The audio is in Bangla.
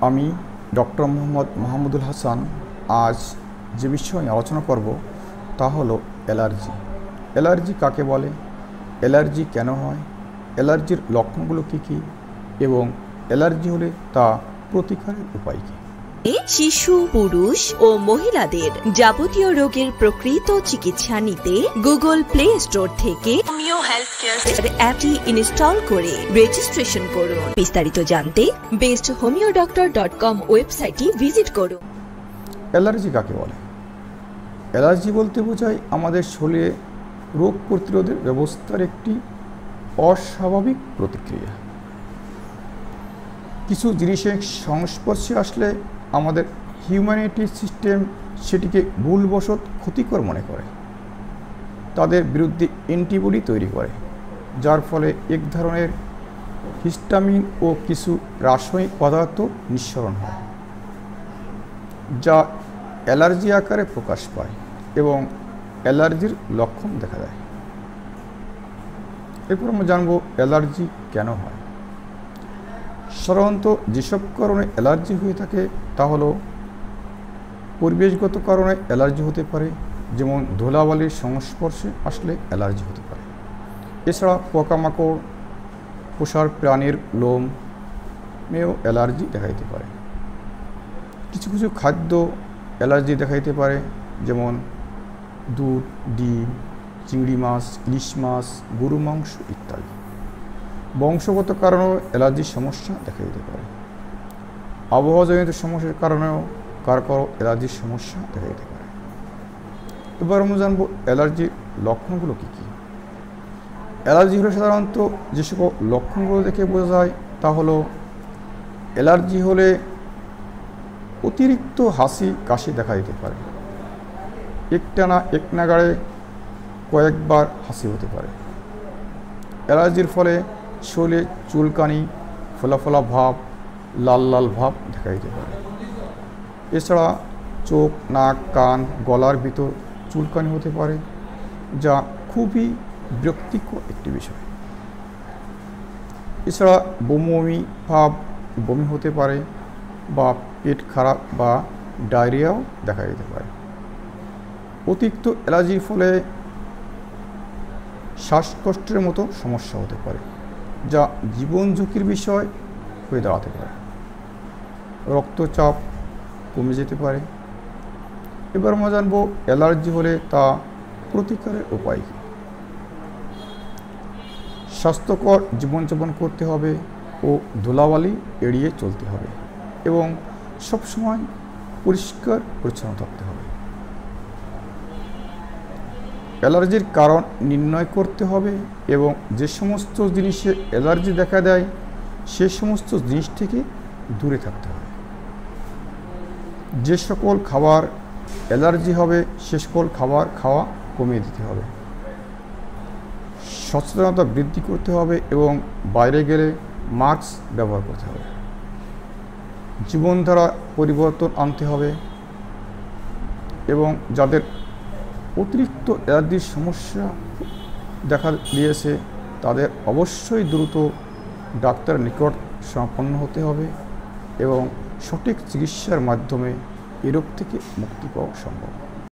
আমি ডক্টর মোহাম্মদ মাহমুদুল হাসান আজ যে বিষয় আলোচনা করব তা হলো অ্যালার্জি। অ্যালার্জি কাকে বলে, অ্যালার্জি কেন হয়, অ্যালার্জির লক্ষণগুলো কী কী এবং অ্যালার্জি হলে তা প্রতিকারের উপায় কী। শিশু, পুরুষ ও মহিলাদের যাবতীয় রোগের প্রকৃত চিকিৎসা নিতে গুগল প্লে স্টোর থেকে হোমিও হেলথ কেয়ার অ্যাপটি ইনস্টল করে রেজিস্ট্রেশন করুন। বিস্তারিত জানতে besthomeodoctor.com ওয়েবসাইটটি ভিজিট করুন। অ্যালার্জি কাকে বলে? অ্যালার্জি বলতে বোঝায় আমাদের শরীরে রোগ প্রতিরোধের ব্যবস্থার একটি অস্বাভাবিক প্রতিক্রিয়া। কিছু জিনিসের সংস্পর্শে আসলে আমাদের হিউম্যানিটি সিস্টেম সেটিকে ভুলবশত ক্ষতিকর মনে করে, তাদের বিরুদ্ধে অ্যান্টিবডি তৈরি করে, যার ফলে এক ধরনের হিস্টামিন ও কিছু রাসায়নিক পদার্থ নিঃসরণ হয়, যা অ্যালার্জি আকারে প্রকাশ পায় এবং অ্যালার্জির লক্ষণ দেখা দেয়। এরপর আমরা জানব অ্যালার্জি কেন হয়। সাধারণত যেসব কারণে অ্যালার্জি হয়ে থাকে তা হলো পরিবেশগত কারণে অ্যালার্জি হতে পারে, যেমন ধুলাবালির সংস্পর্শে আসলে অ্যালার্জি হতে পারে। এছাড়া পোকামাকড়, পোষার প্রাণীর লোমেও অ্যালার্জি দেখা দিতে পারে। কিছু কিছু খাদ্য অ্যালার্জি দেখা দিতে পারে, যেমন দুধ, ডিম, চিংড়ি মাছ, ইলিশ মাছ, গরু মাংস ইত্যাদি। বংশগত কারণেও অ্যালার্জির সমস্যা দেখা দিতে পারে। আবহাওয়াজনিত সমস্যার কারণেও কারো কারো অ্যালার্জির সমস্যা দেখা দিতে পারে। এবার আমরা জানবো অ্যালার্জির লক্ষণগুলো কী কী। অ্যালার্জি হলে সাধারণত যে সকল লক্ষণগুলো দেখে বোঝা যায় তা হলো অ্যালার্জি হলে অতিরিক্ত হাসি কাশি দেখা দিতে পারে, একটানা এক নাগাড়ে কয়েকবার হাসি হতে পারে। অ্যালার্জির ফলে শরীরে চুলকানি, ফোলা ফোলা ভাব, লাল লাল ভাব দেখা দিতে পারে। এছাড়া চোখ, নাক, কান, গলার ভিতর চুলকানি হতে পারে, যা খুবই বিরক্তিকর একটি বিষয়। এছাড়া বমি ভাব, বমি হতে পারে বা পেট খারাপ বা ডায়রিয়াও দেখা দিতে পারে। অতিরিক্ত অ্যালার্জির ফলে শ্বাসকষ্টের মতো সমস্যা হতে পারে, যা জীবন ঝুঁকির বিষয় হয়ে দাঁড়াতে পারে। রক্তচাপ কমে যেতে পারে। এবার আমরা জানবো অ্যালার্জি হলে তা প্রতিকারের উপায় কী। স্বাস্থ্যকর জীবনযাপন করতে হবে ও ধুলাবালি এড়িয়ে চলতে হবে এবং সবসময় পরিষ্কার পরিচ্ছন্ন থাকতে হবে। অ্যালার্জির কারণ নির্ণয় করতে হবে এবং যে সমস্ত জিনিসে অ্যালার্জি দেখা দেয় সে সমস্ত জিনিস থেকে দূরে থাকতে হবে। যে সকল খাবার অ্যালার্জি হবে সে সকল খাবার খাওয়া কমিয়ে দিতে হবে। সচেতনতা বৃদ্ধি করতে হবে এবং বাইরে গেলে মাস্ক ব্যবহার করতে হবে। জীবনধারা পরিবর্তন আনতে হবে এবং যাদের অতিরিক্ত অ্যালার্জির সমস্যা দেখা দিয়েছে তাদের অবশ্যই দ্রুত ডাক্তারের নিকট শরণাপন্ন হতে হবে এবং সঠিক চিকিৎসার মাধ্যমে এ রোগ থেকে মুক্তি পাওয়া সম্ভব।